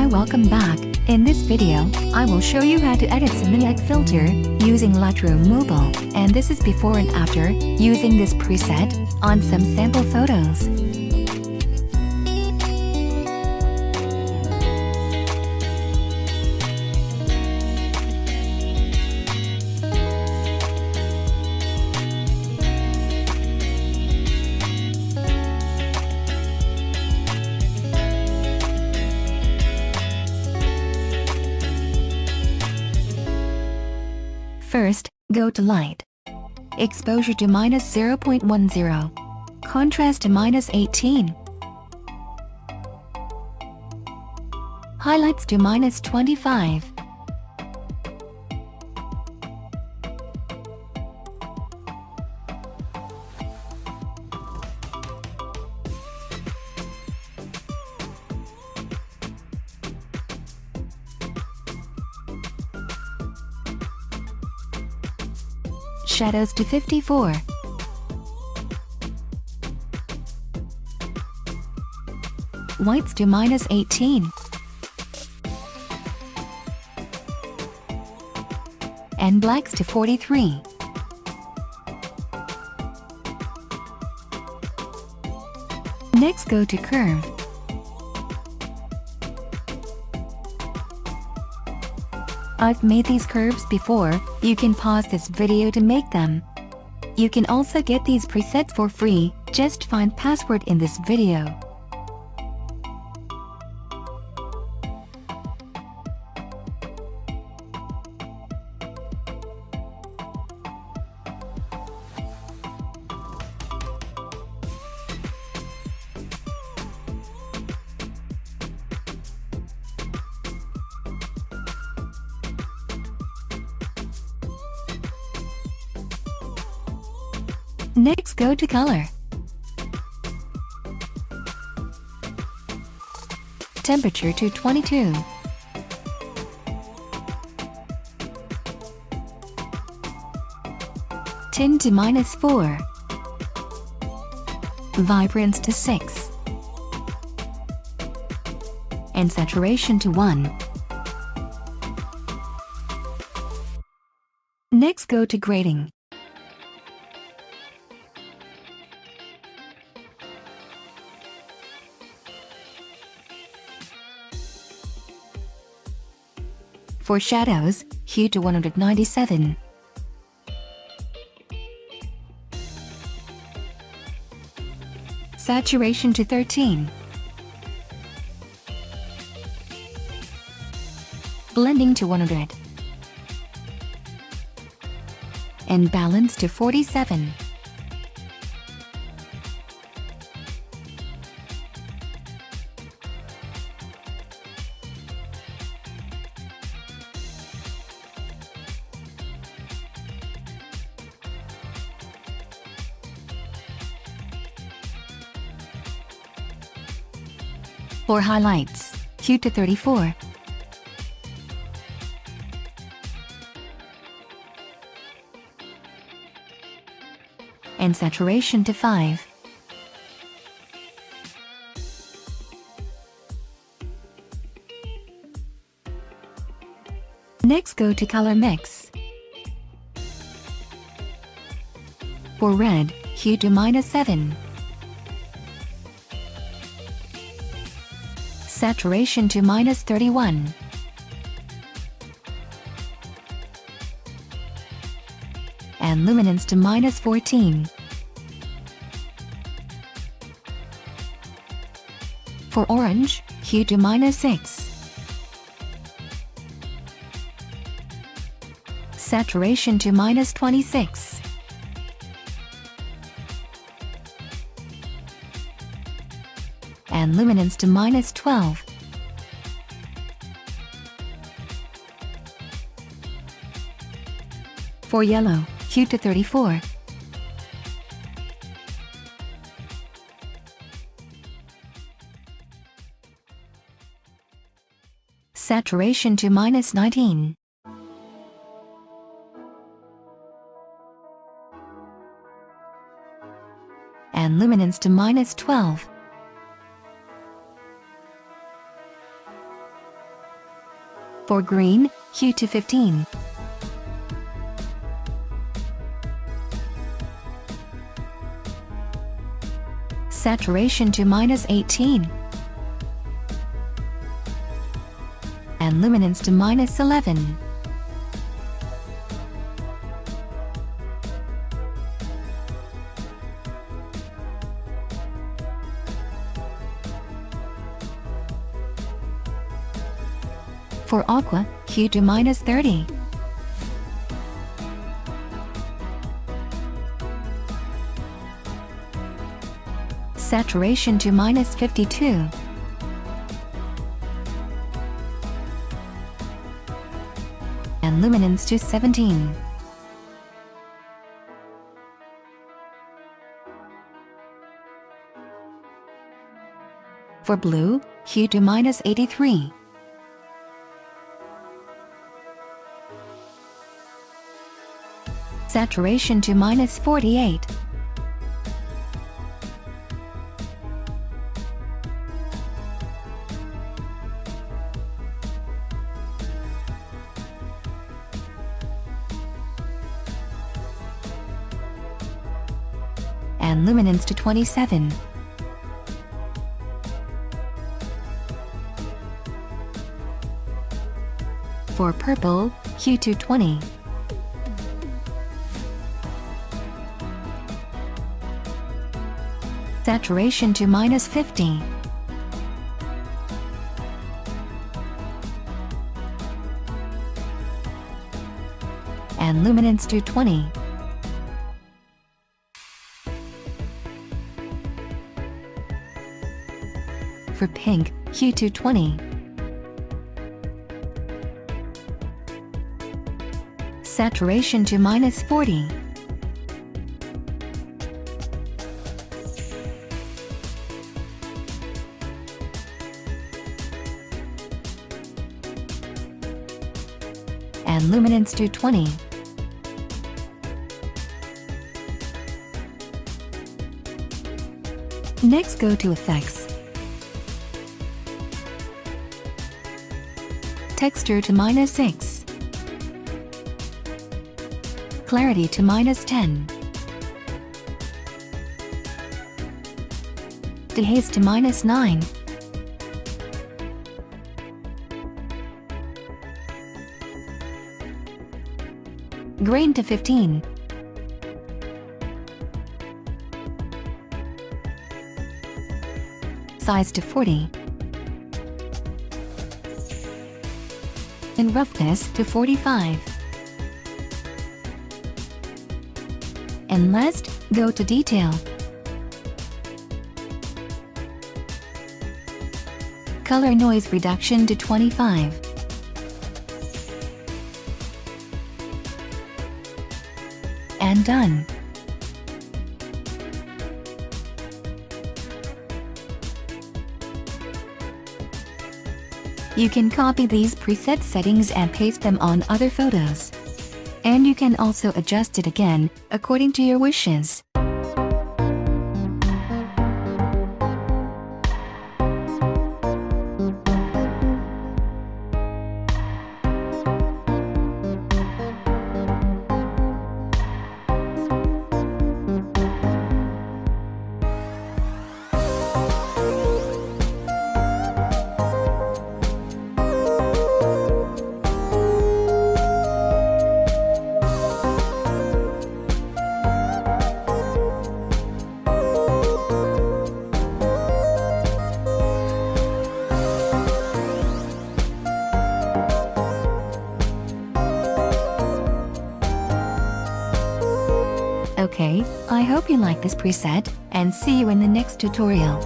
Hi, welcome back. In this video, I will show you how to edit Seminyak filter using Lightroom Mobile, and this is before and after using this preset on some sample photos. First, go to Light. Exposure to -0.10. Contrast to -18. Highlights to -25. Shadows to 54. Whites to -18. And blacks to 43. Next, go to Curve. I've made these curves before. You can pause this video to make them. You can also get these presets for free. Just find password in this video. Next, go to Color. Temperature to 22. Tint to -4. Vibrance to 6. And saturation to 1. Next, go to Grading. For shadows, hue to 197. Saturation to 13. Blending to 100. And balance to 47. For highlights, hue to 34. And saturation to 5. Next, go to Color Mix. For red, hue to -7. Saturation to -31. And luminance to -14. For orange, hue to -6. Saturation to -26. And luminance to -12. For yellow, hue to 34. Saturation to -19. And luminance to -12. For green, hue to 15. Saturation to -18. And luminance to -11. For aqua, hue to -30. Saturation to -52. And luminance to 17. For blue, hue to -83. Saturation to -48. And luminance to 27. For purple, hue to 20. Saturation to -50. And luminance to 20. For pink, hue to 20. Saturation to -40. And luminance to 20. Next, go to Effects. Texture to -6. Clarity to -10. Dehaze to -9. Grain to 15. Size to 40. And roughness to 45. And last, go to Detail. Color noise reduction to 25. And done. You can copy these preset settings and paste them on other photos. And you can also adjust it again, according to your wishes. Okay, I hope you like this preset, and see you in the next tutorial.